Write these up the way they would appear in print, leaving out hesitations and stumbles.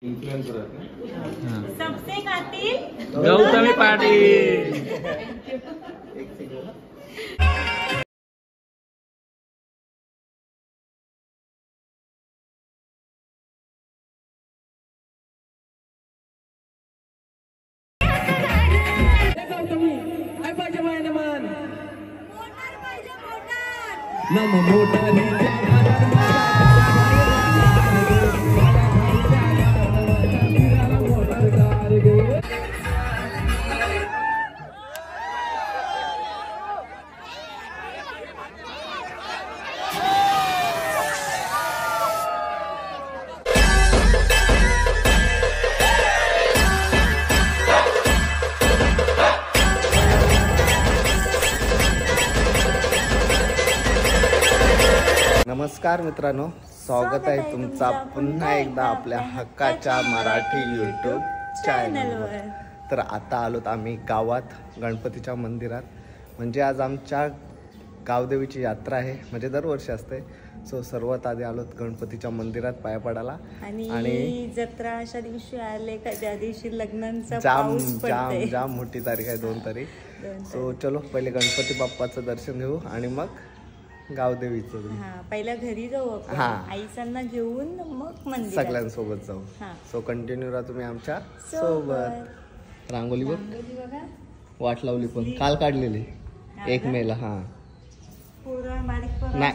सबसे कातिल गौतमी पाटील। नमस्कार मित्रांनो, स्वागत आहे तुमचा पुन्हा एकदा आपल्या हक्काच्या मराठी यूट्यूब चॅनलवर। तर आता आलोत आम्ही गावात गणपतीच्या मंदिरात, म्हणजे आज आमच्या गावदेवीची यात्रा आहे, म्हणजे दरवर्षी असते। सो सर्वात आधी आलोत गणपतीच्या मंदिरात पाया पडायला आणि जत्रा अशा दिवशी आले का ज्या दिवशी लग्नांचा जाम जाम जाम मोठी तारीख आहे, 2 तारीख। सो चलो पहिले गणपती बाप्पाचं दर्शन घेऊ आणि मग गावदेवीचं। पहिल्या घरी जाऊ आपण, आईसांना घेऊन मग मंदिरात सगळ्यांसोबत जाऊ। सो कंटिन्यू राहा तुम्ही आमच्या सोबत। रांगोली बघा, वाट लावली पण काल काढलेली 1 मेला। नाही,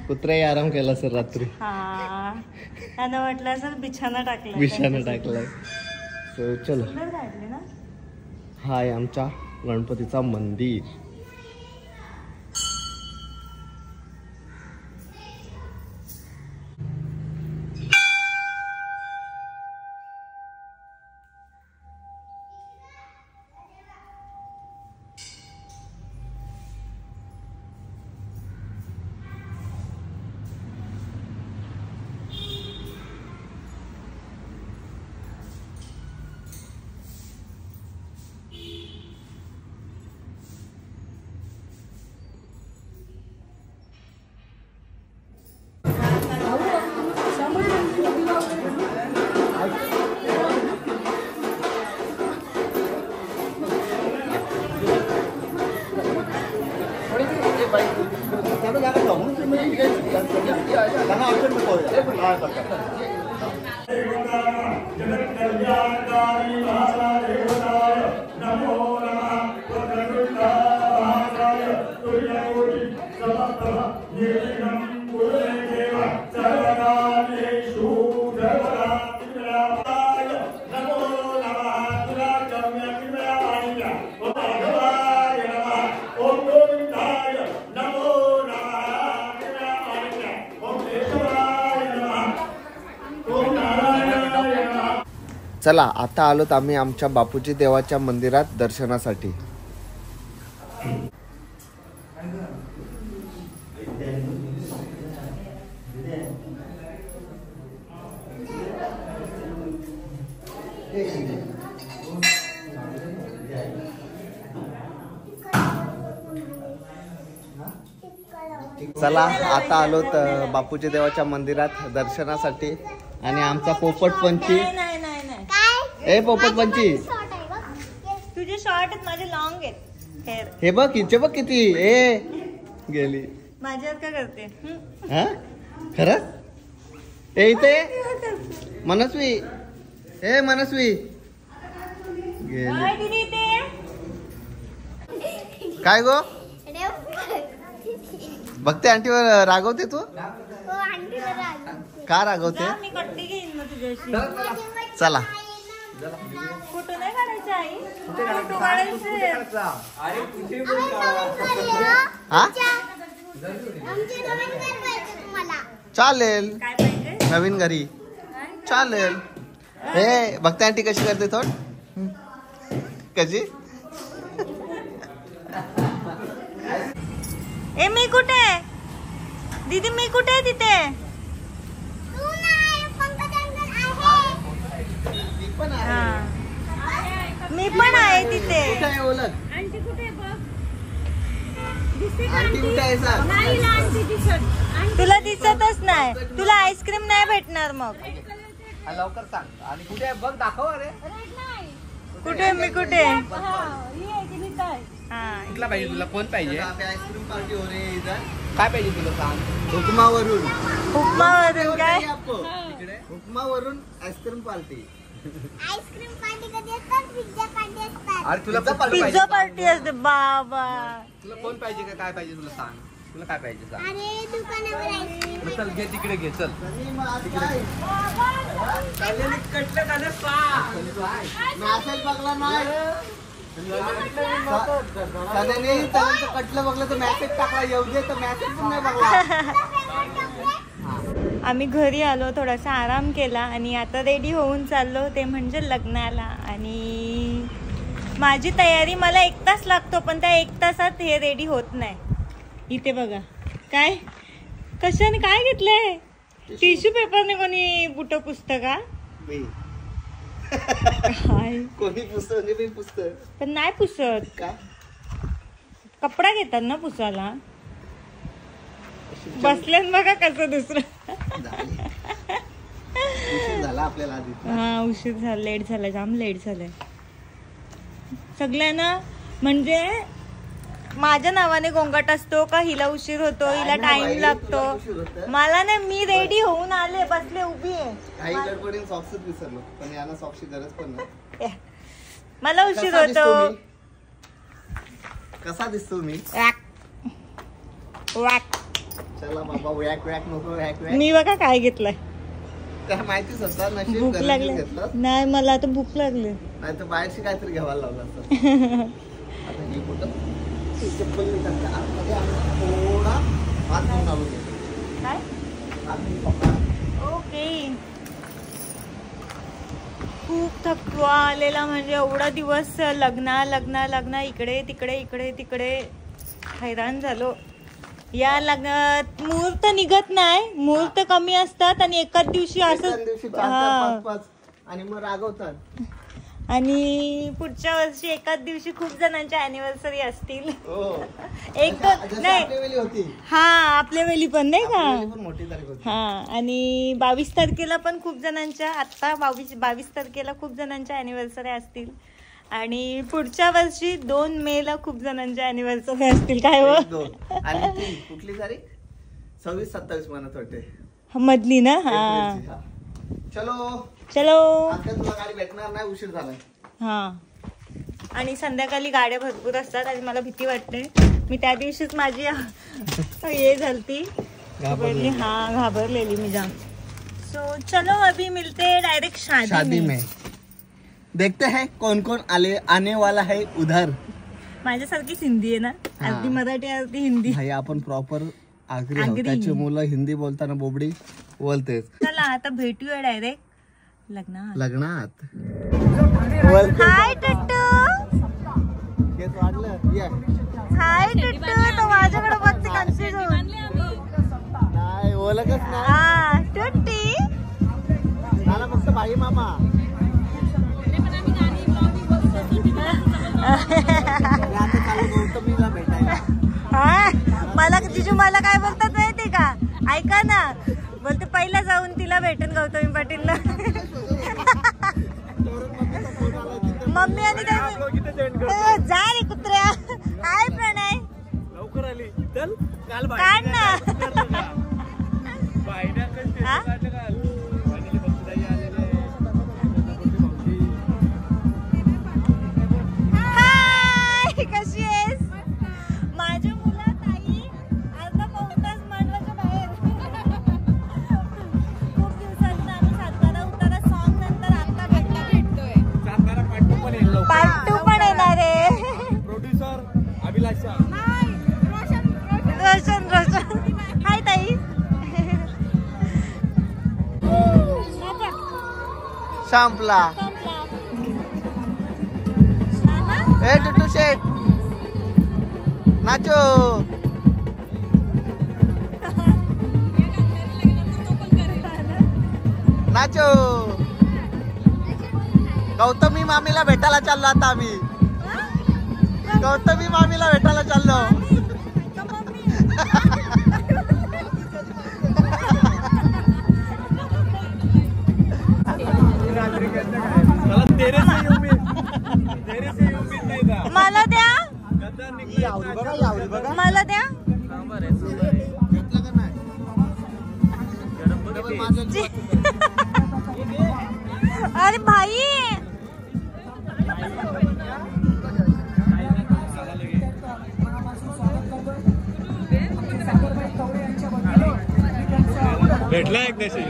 कुत्र्याही आराम केला सर रात्री। त्यांना वाटलं सर बिछाना टाकलाय। सो चलो, हा आहे आमच्या गणपतीचा मंदिर। चला आता आलोत आम्ही आमच्या बापूजी देवाच्या मंदिरात दर्शनासाठी। चला आता आलोत बापूजी देवाच्या मंदिरात दर्शनासाठी आणि आमचा पोपट पंची। ए पोपट पंची, तुझे शॉर्ट आहेत, माझे लॉंग आहेत। हे बघ हिचे बघ किती ए गेली माझ्यावर का करते? खरंच? ए इथे मनस्वी, ए मनस्वी गेली काय गो? बघते आंटीवर रागवते तू? का रागवते? चला फोटो नाही काढायचा आई, फोटो काढायचा। चालेल, नवीन घरी चालेल। हे बघते आंटी कशी करते थोड, कशी? ए मी कुठे? दीदी मी कुठे? तिथे मी पण आहे तिथे। आंटी कुठे बघ? आंटी कुठे आहे सांग? नाही आंटी दिसत। तुला दिसतच नाही, तुला आईस्क्रीम नाही भेटणार मग। लवकर सांग. आणि कुठे आहे बघ, दाखव. अरे कुठे मी कुठे? कुठला पाहिजे तुला? कोण पाहिजे? आईस्क्रीम पार्टी हो रही है इधर. काय पाहिजे तुला सांग. हुकमावरून उपमावरून काय? हुकमावरून आईस्क्रीम पार्टी. आईस्क्रीम पार्टी कधी असतात, पिझ्झा पार्टी असतात. अरे तुला पिझ्झा पार्टी असते बाबा. तुला कोण पाहिजे का काय पाहिजे तुला सांग. तुला काय पाहिजे सांग. अरे दुकानावर आईस्क्रीम. चल घे तिकडे घे चल. मॅसेज बघला नाही. सध्याने कटलं बघलं तर मॅसेज टाकला, येऊ दे तर मॅसेज पण नाही बघला. आम्ही घरी आलो, थोडासा आराम केला आणि आता रेडी होऊन चाललो ते म्हणजे लग्नाला. आणि माझी तयारी, मला 1 तास लागतो पण त्या 1 तासात हे रेडी होत नाही. इथे बघा काय कशाने काय घेतलंय. टिश्यू पेपरने कोणी बुट पुसतं का? काय कोणी पुस्तक मी पुस्तक पण नाही पुसत का? कपडा घेतात ना पुसायला. बसल्यान बघा कसं दुसरं. उशीर झाला आपल्याला आधी. हा उशीर झाला, लेट झाला, जाम लेट झालाय सगळ्यांना. म्हणजे माझ्या नावाने गोंगाट असतो का हिला उशीर होतो, हिला टाइम लागतो. मला नाही, मी रेडी होऊन आले, बसले उभी आहे. काही गडबडीने सॉक्सच विसरलो, पण यांना सॉक्सची गरज पण नाही. मला उशीर कसा दिसतो होतो. मी? कसा दिसतो मी? वॅक. चला बाबा, वॅक वॅक नको, वॅक वॅक. मी बघा काय घेतलंय. त्या माहितीच होता. नशीब भूक लागली. घेतलं नाही मला आता भूक लागली. नाही तर बाहेरशी काहीतरी घ्यायला लावलं असतं. आता ही कुठं चप्पल नाही टाकता. आतमध्ये आम्ही थोडा हात घेऊन आलो. काय हात घेऊन पकडा. ओके. खूप थकवा आलेला, म्हणजे एवढा दिवस लग्न इकडे तिकडे हैराण झालो. या लग्नात मुहूर्त निघत नाही, मुहूर्त कमी असतात आणि एकाच दिवशी असं. दिवशी 4-5 आणि मग रागवतात. आणि पुढच्या वर्षी एकाच दिवशी खूप जणांच्या अॅनिव्हर्सरी असतील. हो. एक जशी नाही. आपली वेळी होती. हा आपल्या वेळी पण नाही का. आपली वेळी पण मोठी तारीख होती. हा आणि 22 तारखेला पण खूप जणांच्या, आता 22 तारखेला खूख जणांच्या अॅनिव्हर्सरी असतील. आणि पुढच्या वर्षी 2 मेला खूप जणांच्या अॅनिव्हर्सरी असतील. काय हो. 1-2 आणि 3 कुठली तारीख? 26-27 म्हणत होते मधली ना. हा एप्रिलची. हा. चलो आता तुला गाडी भेटणार नाही, उशीर झालाय. हा आणि संध्याकाळी गाड्या भरपूर असतात आणि मला भीती वाटते. मी त्या दिवशीच माझी हे झालती, घाबरलेली मी जाम. सो चलो अभी मिलते डायरेक्ट शादी में. देखते हैं कौन कौन आने वाला है उधर. माझ्यासारखीच हिंदी आहे ना, अर्धी मराठी अर्धी हिंदी. भाई आपण प्रॉपर आगरी आहोत. त्याची मुलं हिंदी बोलताना बोबडी बोलतेच. चला आता भेटूया डायरेक्ट लग्नात. हाय टट्टू. हाय टट्टू. तो माझ्याकडे बघते कन्फ्युज होऊन. नाही ओळखच नाही. हा टट्टी. मला फक्त भाई मामा. गौतमीला भेटायला. हा मला जिजू मला काय बोलतात माहिती का, ऐका ना, बोलते पहिला जाऊन तिला भेटेन गौतमी पाटीलला. मम्मी आणि जा रे कुत्र्या. हाय प्रणय. लवकर आली चल. काल काढ ना. हाय कशी आहेस माझी मुला ताई. अर्धा पाऊण तास मांडवाच्या बाहेर. खूप दिवसांनी आम्ही सातारा उतारा सॉंग नंतर आता भेटतोय. सातारा पार्टी पण येईल लवकर. पार्ट 2 पण येणार आहे. प्रोड्युसर अभिलाषा. रोशन. हाय ताई. संपला. ए टुटू शेट नाचो. नाचो. गौतमी मामीला भेटायला चाललो आता आम्ही. गौतमी मामीला भेटायला चाललो. मला द्या मला द्या अरे भाई भेटला एक देशी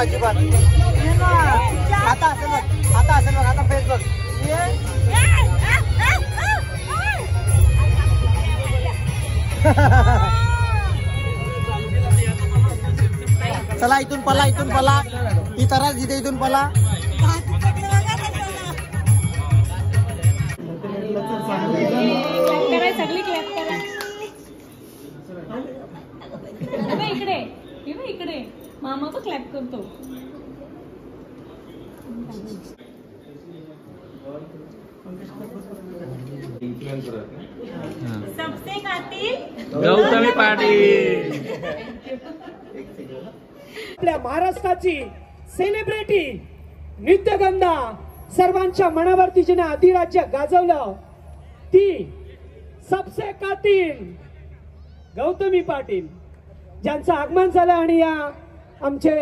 अजिबात आता असेल बघ आता फेस बघ चला इथून पला ही तरच जिथे इथून पला सगळी क्लॅप करा इकडे मामा तो क्लॅप करतो सबसे कातील गौतमी पाटील आपल्या महाराष्ट्राची सेलिब्रिटी नृत्यगंधा सर्वांच्या मनावरती जिने अधिराज्य गाजवलं ती सबसे कातील गौतमी पाटील ज्यांचं आगमन झालं आणि या आमचे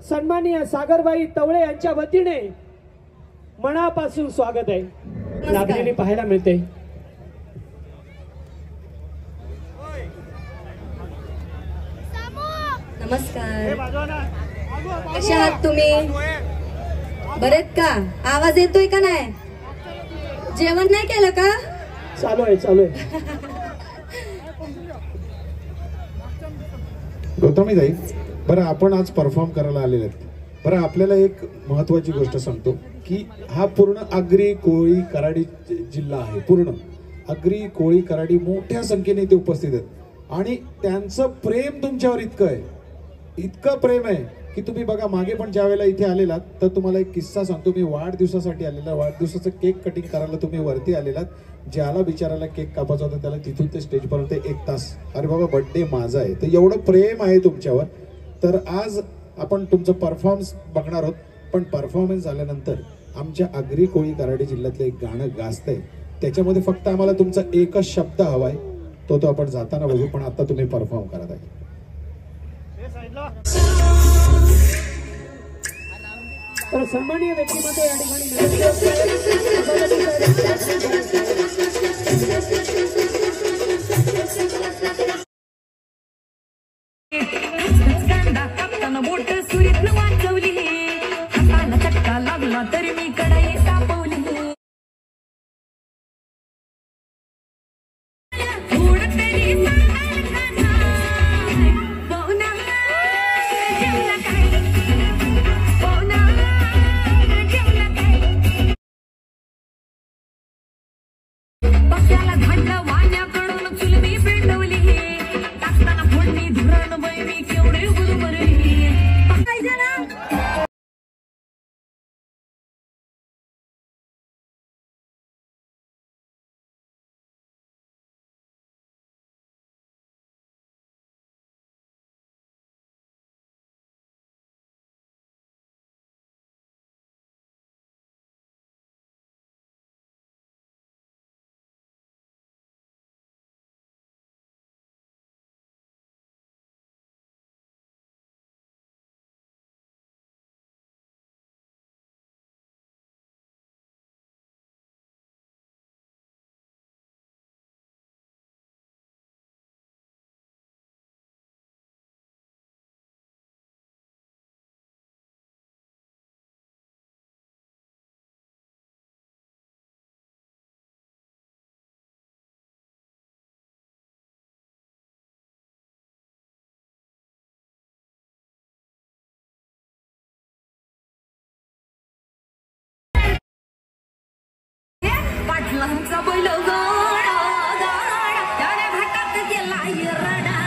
सन्माननीय सागरबाई तवळे यांच्या वतीने मनापासून स्वागत आहे लागलेली पाहायला मिळते. नमस्कार, कसे आहात तुम्ही? बरेत का? आवाज येतोय का नाही? जेवण नाही केलं का? चालू आहे गौतमी ताई, बरं आपण आज परफॉर्म करायला आलेले आहेत. बरं आपल्याला एक महत्वाची गोष्ट सांगतो की हा पूर्ण आगरी कोळी कराडी जिल्हा आहे. पूर्ण आगरी कोळी कराडी मोठ्या संख्येने इथे उपस्थित आहेत आणि त्यांचं प्रेम तुमच्यावर इतकं प्रेम आहे की तुम्ही बघा मागे पण ज्या वेळेला इथे आलेलात तर तुम्हाला एक किस्सा सांगतो. मी वाढदिवसासाठी आलेला, वाढदिवसाचं केक कटिंग करायला तुम्ही वरती आलेलात. ज्याला बिचाराला केक कापायचा होता त्याला तिथून ते स्टेजपर्यंत 1 तास, अरे बाबा बर्थडे माझा आहे, तर एवढं प्रेम आहे तुमच्यावर. तर आज आपण तुमचं परफॉर्मन्स बघणार आहोत, पण परफॉर्मन्स झाल्यानंतर आमच्या आगरी कोळी कराडी जिल्ह्यातलं एक गाणं गाजतंय, त्याच्यामध्ये फक्त आम्हाला तुमचा एकच शब्द हवाय, तो आपण जाताना बघू. पण आता तुम्ही परफॉर्म करत आहे. तर सन्माननीय व्यक्तीमध्ये या ठिकाणी बोट सुरीत वाचवली, हाताला चटका लागला तरी मी कडाई तापवली. पक्षाला पाटलांचा बैल गाडा गाडा त्याने भाटात गेला रडा.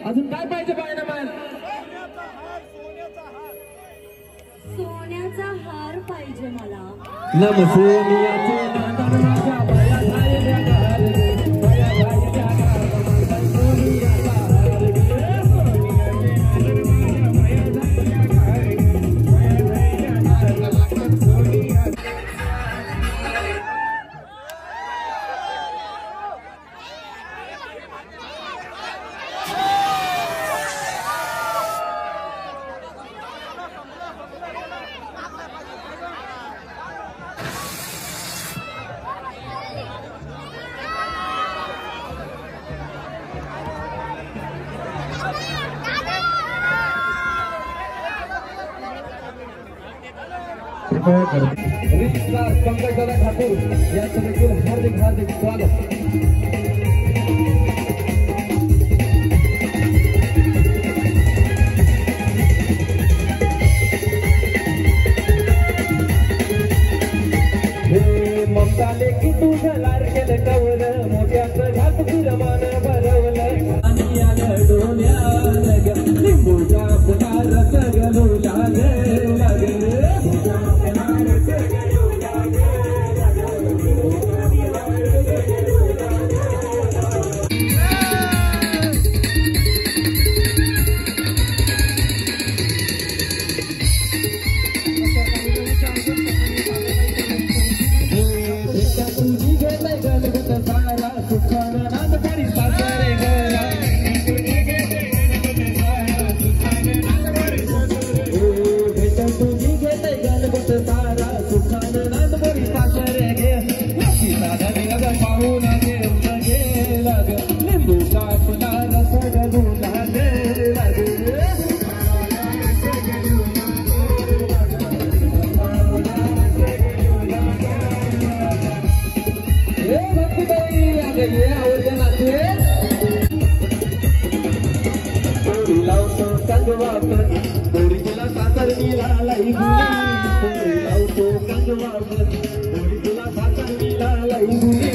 अजून काय पाहिजे पाहिजे मान? सोन्याचा हार पाहिजे मला. नम सोनियाचे नांदन माझ्या बाया झालेल्या घाल गे, बाया झालेल्या घाल सोनियाचा हार गे, सोनियाचे नांदन माझ्या बाया झालेल्या घाल गे, बाया झालेल्या घाल सोनिया. पंकजदादा ठाकूर या समितीला हार्दिक हार्दिक स्वागत. ममता लेखी तुझं लाडकेल कवल मोठ्याचं घात फिरमान भरवलं आणि आलं डोण्यात लिंबूचा फुला रस गलू लागल लागल. गोरीला साखर मिळालाई गुली लावतो कंगवावर गोरीला साखर मिळालाई गुली.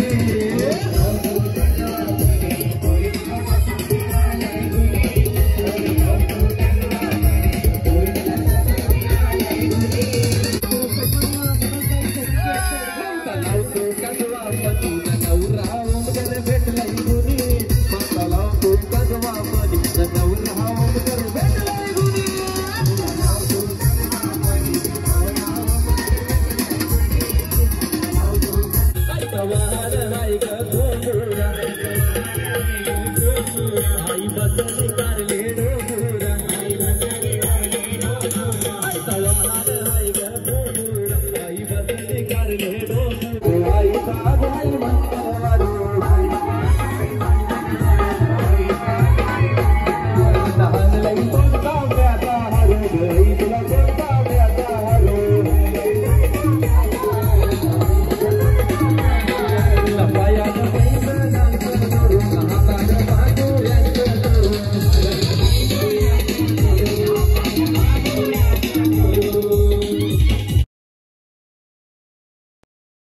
Like